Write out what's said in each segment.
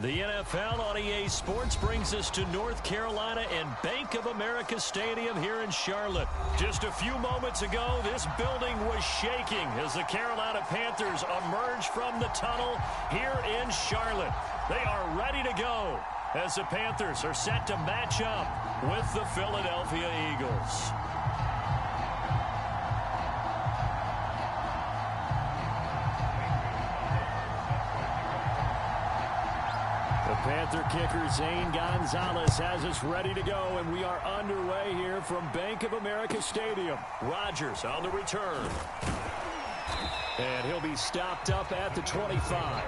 The NFL on EA Sports brings us to North Carolina and Bank of America Stadium here in Charlotte. Just a few moments ago, this building was shaking as the Carolina Panthers emerged from the tunnel here in Charlotte. They are ready to go as the Panthers are set to match up with the Philadelphia Eagles. Panther kicker Zane Gonzalez has us ready to go, and we are underway here from Bank of America Stadium. Rodgers on the return. And he'll be stopped up at the 25.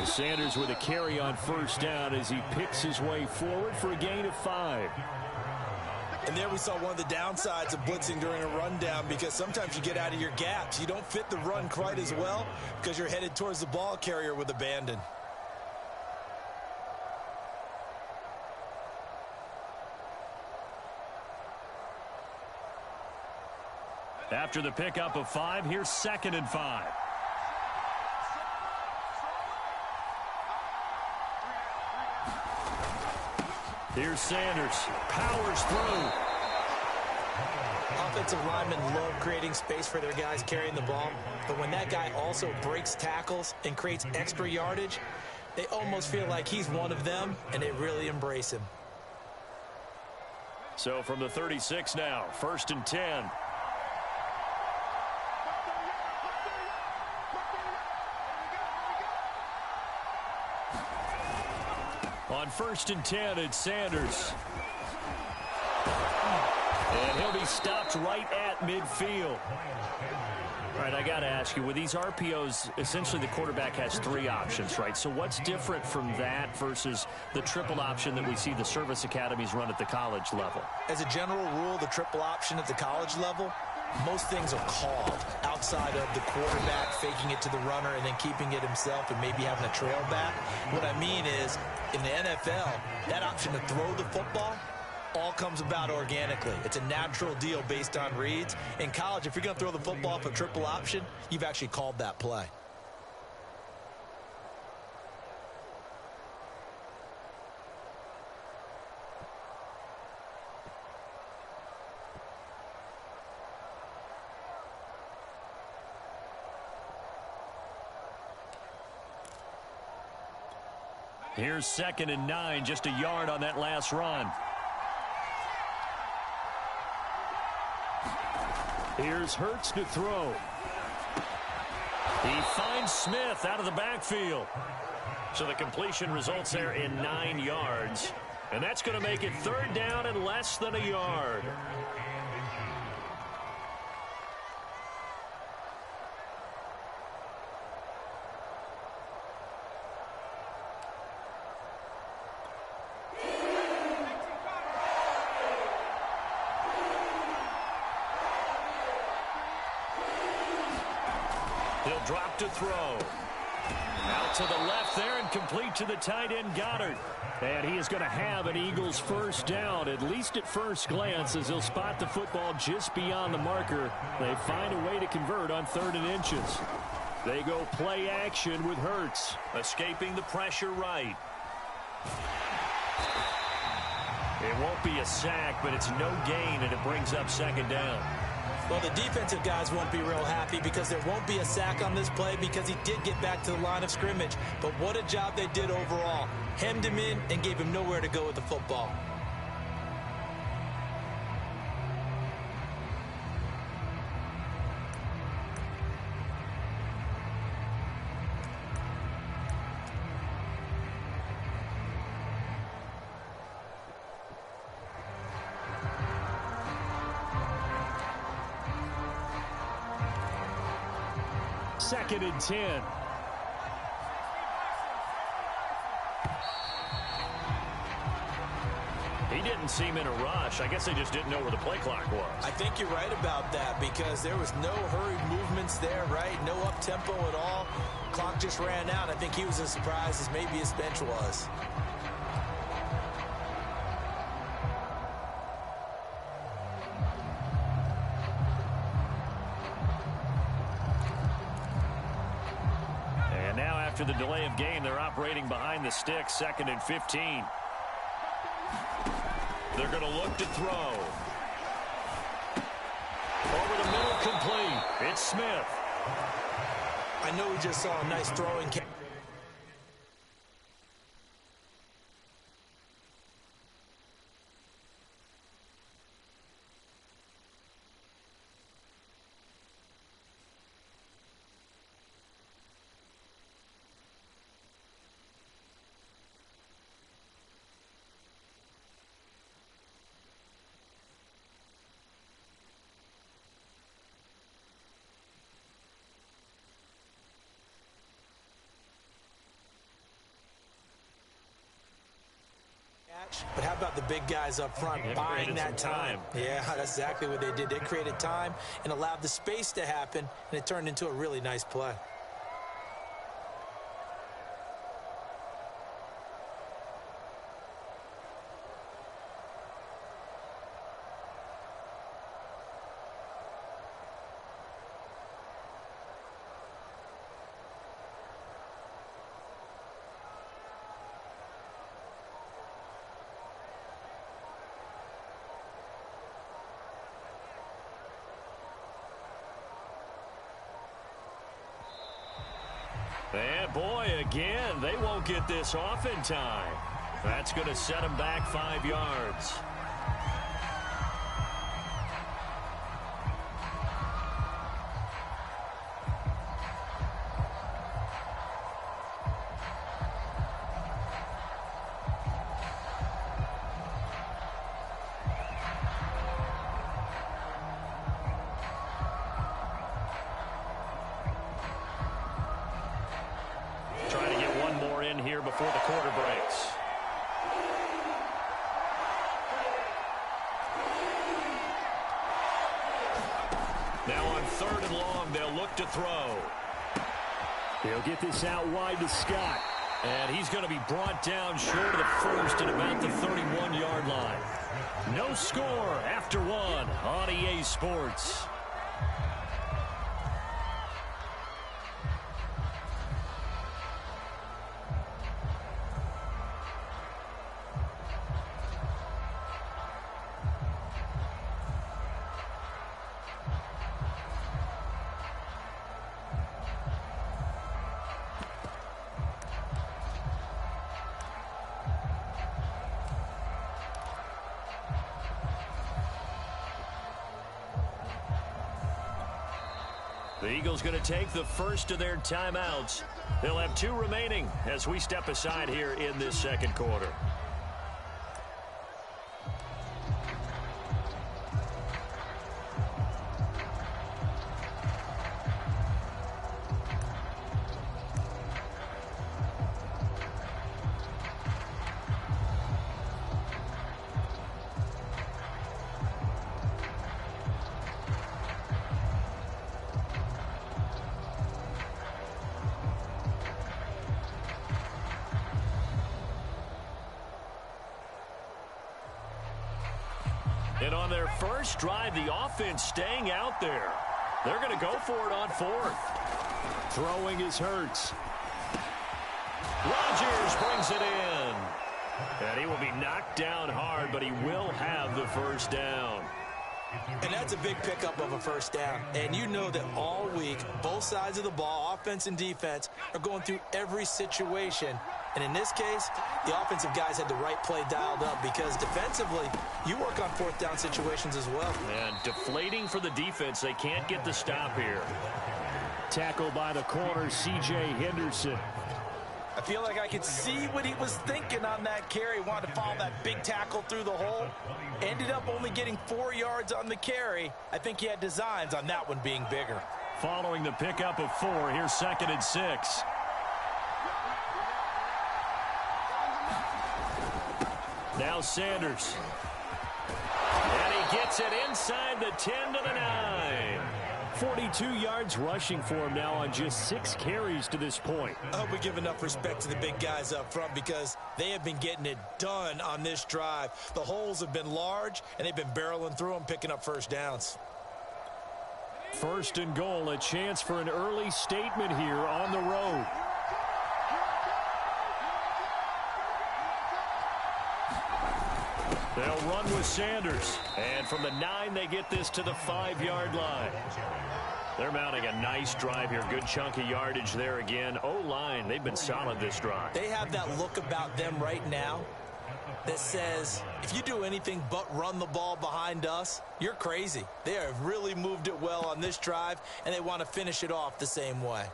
Sanders with a carry on first down as he picks his way forward for a gain of 5. And there we saw one of the downsides of blitzing during a rundown, because sometimes you get out of your gaps. You don't fit the run quite as well because you're headed towards the ball carrier with abandon. After the pickup of 5, here's 2nd and 5. Here's Sanders. Powers through. Offensive linemen love creating space for their guys carrying the ball. But when that guy also breaks tackles and creates extra yardage, they almost feel like he's one of them, and they really embrace him. So from the 36 now, 1st and 10. On 1st and 10, it's Sanders. And he'll be stopped right at midfield. All right, I got to ask you, with these RPOs, essentially the quarterback has 3 options, right? So what's different from that versus the triple option that we see the service academies run at the college level? As a general rule, the triple option at the college level, most things are called outside of the quarterback faking it to the runner and then keeping it himself and maybe having a trail back. What I mean is, in the NFL, that option to throw the football all comes about organically. It's a natural deal based on reads. In college, if you're going to throw the football for triple option, you've actually called that play. Here's 2nd and 9, just a yard on that last run. Here's Hurts to throw. He finds Smith out of the backfield. So the completion results there in 9 yards. And that's going to make it 3rd down and less than a yard. He'll drop to throw. Out to the left there and complete to the tight end Goddard. And he is going to have an Eagles first down, at least at first glance, as he'll spot the football just beyond the marker. They find a way to convert on 3rd and inches. They go play action with Hurts, escaping the pressure right. It won't be a sack, but it's no gain, and it brings up 2nd down. Well, the defensive guys won't be real happy because there won't be a sack on this play because he did get back to the line of scrimmage. But what a job they did overall. Hemmed him in and gave him nowhere to go with the football. 2nd and 10. He didn't seem in a rush. I guess they just didn't know where the play clock was. I think you're right about that because there was no hurried movements there, right? No up-tempo at all. Clock just ran out. I think he was as surprised as maybe his bench was. And now after the delay of game, they're operating behind the sticks, 2nd and 15. They're going to look to throw. Over the middle, complete. It's Smith. I know we just saw a nice throwing catch. But how about the big guys up front buying that time? Yeah, that's exactly what they did. They created time and allowed the space to happen, and it turned into a really nice play. And boy, again, they won't get this off in time. That's going to set them back 5 yards. Before the quarter breaks. Now on 3rd and long, they'll look to throw. He'll get this out wide to Scott. And he's going to be brought down short of the first at about the 31-yard line. No score after 1 on EA Sports. The Eagles going to take the first of their timeouts. They'll have 2 remaining as we step aside here in this 2nd quarter. And on their first drive, the offense staying out there. They're going to go for it on 4th. Throwing is Hurts. Rodgers brings it in. And he will be knocked down hard, but he will have the first down. And that's a big pickup of a first down. And you know that all week, both sides of the ball, offense and defense, are going through every situation. And in this case, the offensive guys had the right play dialed up because defensively, you work on 4th down situations as well. And deflating for the defense. They can't get the stop here. Tackle by the corner, C.J. Henderson. I feel like I could see what he was thinking on that carry. Wanted to follow that big tackle through the hole. Ended up only getting 4 yards on the carry. I think he had designs on that one being bigger. following the pickup of 4. Here's 2nd and 6. Now Sanders. And he gets it inside the 10 to the 9. 42 yards rushing for him now on just 6 carries to this point. I hope we give enough respect to the big guys up front because they have been getting it done on this drive. The holes have been large, and they've been barreling through them, picking up first downs. 1st and goal, a chance for an early statement here on the road. They'll run with Sanders. And from the 9, they get this to the 5-yard line. They're mounting a nice drive here. Good chunk of yardage there again. O-line, they've been solid this drive. They have that look about them right now that says, if you do anything but run the ball behind us, you're crazy. They have really moved it well on this drive, and they want to finish it off the same way.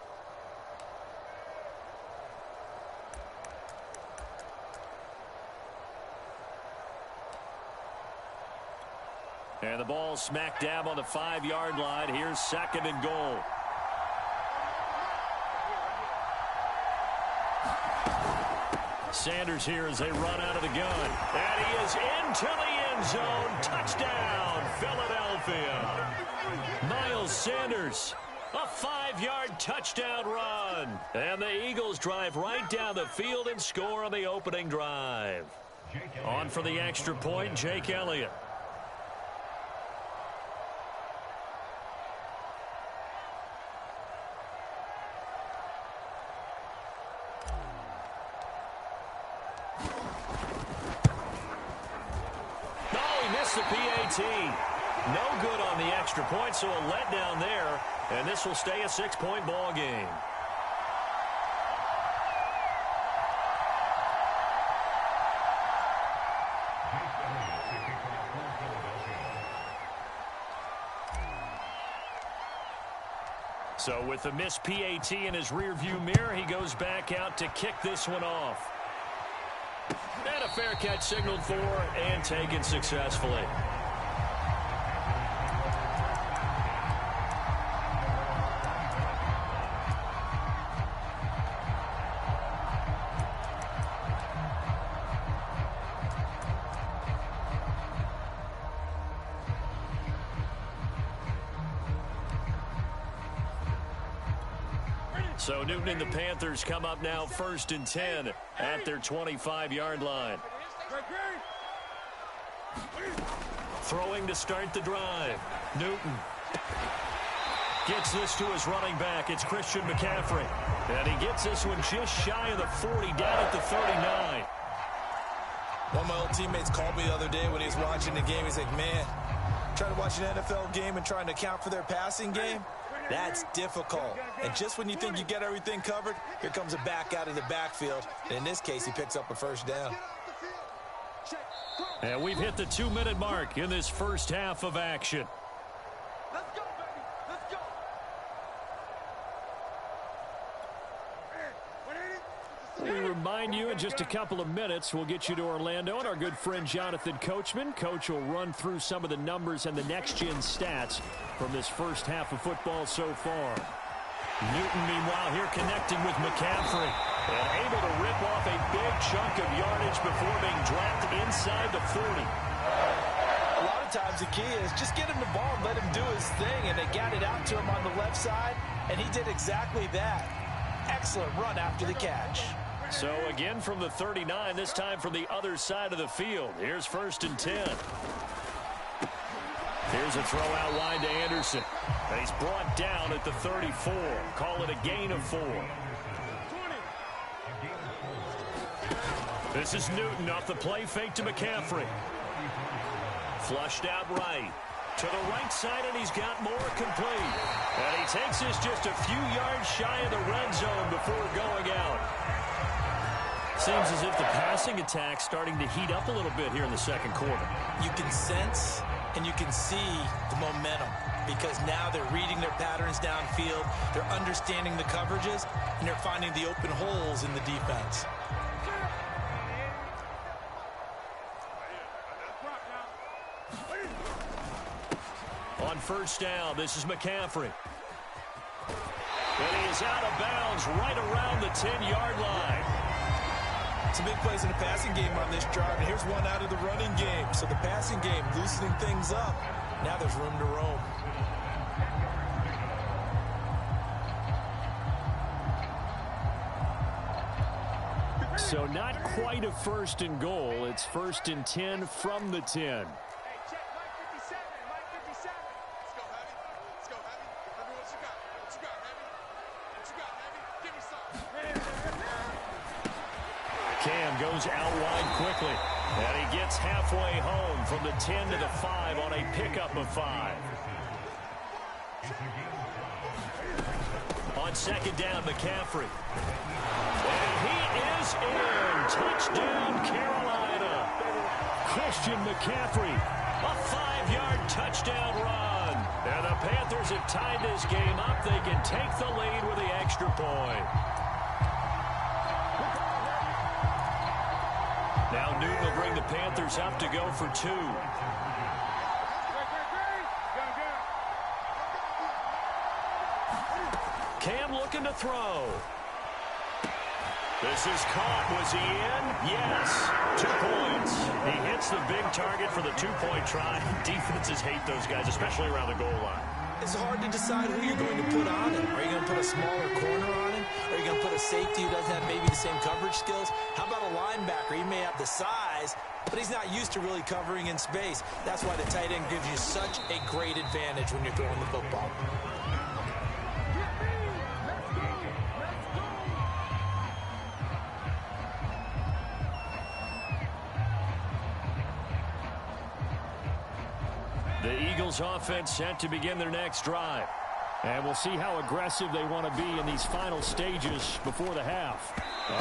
And the ball smack dab on the 5-yard line. Here's 2nd and goal. Sanders here as they run out of the gun. And he is into the end zone. Touchdown, Philadelphia. Miles Sanders, a 5-yard touchdown run. And the Eagles drive right down the field and score on the opening drive. On for the extra point, Jake Elliott. The PAT. No good on the extra point, so a letdown there, and this will stay a 6-point ball game. So with the missed PAT in his rearview mirror, he goes back out to kick this one off. And a fair catch signaled for and taken successfully. So Newton and the Panthers come up now 1st and 10 at their 25-yard line. Throwing to start the drive. Newton gets this to his running back. It's Christian McCaffrey. And he gets this one just shy of the 40, down at the 39. One of my old teammates called me the other day when he was watching the game. He's like, man, trying to watch an NFL game and trying to account for their passing game? That's difficult. And just when you think you get everything covered, here comes a back out of the backfield. And in this case, he picks up a first down. And we've hit the 2-minute mark in this first half of action. Let's go, baby. Let's go. We remind you in just a couple of minutes, we'll get you to Orlando and our good friend Jonathan Coachman. Coach will run through some of the numbers and the next-gen stats from this first half of football so far. Newton, meanwhile, here connecting with McCaffrey and able to rip off a big chunk of yardage before being dropped inside the 40. A lot of times the key is just get him the ball and let him do his thing, and they got it out to him on the left side, and he did exactly that. Excellent run after the catch. So again from the 39, this time from the other side of the field. Here's 1st and 10. Here's a throw out wide to Anderson. And he's brought down at the 34. Call it a gain of 4. This is Newton off the play fake to McCaffrey. Flushed out right. To the right side, and he's got more complete. And he takes this just a few yards shy of the red zone before going out. Seems as if the passing attack's starting to heat up a little bit here in the second quarter. You can sense and you can see the momentum because now they're reading their patterns downfield, they're understanding the coverages, and they're finding the open holes in the defense. On first down, this is McCaffrey. And he is out of bounds right around the 10-yard line. Some big plays in the passing game on this drive, and here's one out of the running game. So the passing game loosening things up. Now there's room to roam. So not quite a first and goal. It's first and 10 from the 10. Cam goes out wide quickly. And he gets halfway home from the 10 to the 5 on a pickup of 5. On second down, McCaffrey. And he is in. Touchdown, Carolina. Christian McCaffrey. A 5-yard touchdown run. And the Panthers have tied this game up. They can take the lead with the extra point. Now Newton will bring the Panthers up to go for 2. Cam looking to throw. This is caught. Was he in? Yes. 2 points. He hits the big target for the 2-point try. Defenses hate those guys, especially around the goal line. It's hard to decide who you're going to put on him. Are you going to put a smaller corner on him? Are you going to put a safety who doesn't have maybe the same coverage skills? How about a linebacker? He may have the size, but he's not used to really covering in space. That's why the tight end gives you such a great advantage when you're throwing the football. The Eagles offense set to begin their next drive. And we'll see how aggressive they want to be in these final stages before the half.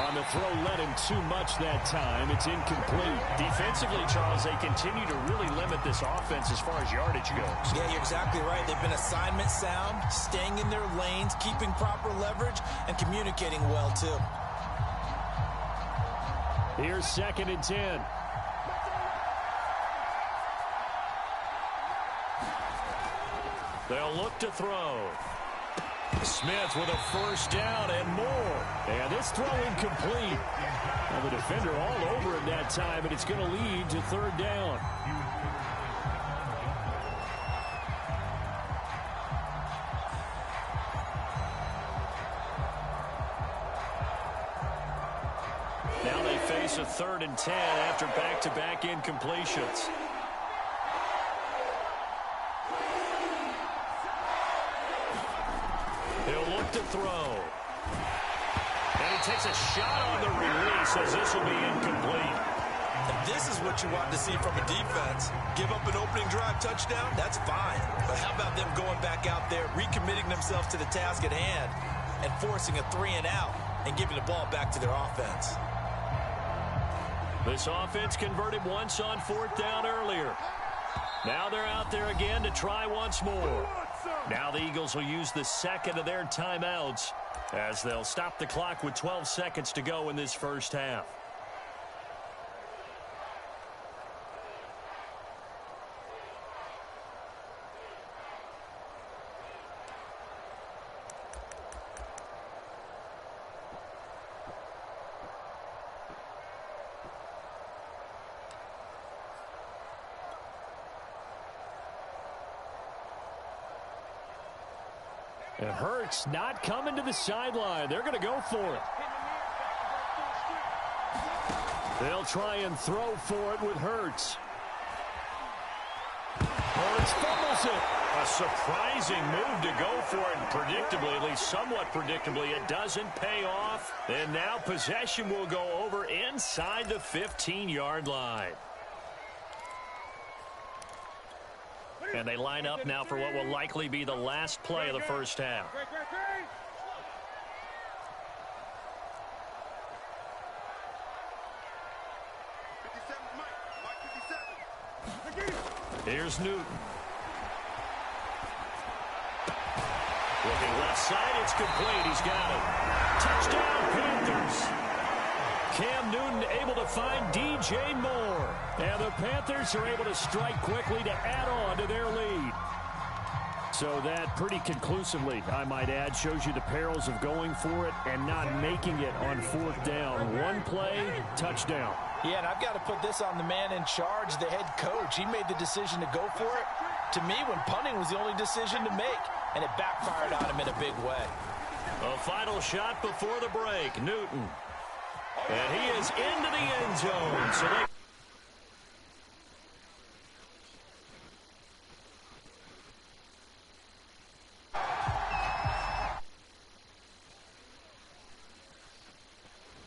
On the throw, led him too much that time. It's incomplete. Defensively, Charles, they continue to really limit this offense as far as yardage goes. Yeah, you're exactly right. They've been assignment sound, staying in their lanes, keeping proper leverage, and communicating well, too. Here's second and 10. They'll look to throw. Smith with a first down and more. And this throw incomplete. Well, the defender all over him that time, and it's going to lead to third down. Now they face a 3rd and 10 after back-to-back incompletions. He'll look to throw. And he takes a shot on the release as this will be incomplete. And this is what you want to see from a defense. Give up an opening drive touchdown, that's fine. But how about them going back out there, recommitting themselves to the task at hand, and forcing a 3-and-out and giving the ball back to their offense? This offense converted once on 4th down earlier. Now they're out there again to try once more. Now the Eagles will use the second of their timeouts as they'll stop the clock with 12 seconds to go in this first half. And Hurts not coming to the sideline. They're going to go for it. They'll try and throw for it with Hurts. Hurts fumbles it. A surprising move to go for it, and predictably, at least somewhat predictably, it doesn't pay off. And now possession will go over inside the 15-yard line. And they line up now for what will likely be the last play of the first half. Here's Newton. Looking left side, it's complete. He's got it. Touchdown, Panthers. Cam Newton able to find DJ Moore. And the Panthers are able to strike quickly to add on to their lead. So that pretty conclusively, I might add, shows you the perils of going for it and not making it on fourth down. One play, touchdown. Yeah, and I've got to put this on the man in charge, the head coach. He made the decision to go for it. To me, when punting was the only decision to make, and it backfired on him in a big way. A final shot before the break. Newton. And he is into the end zone. So they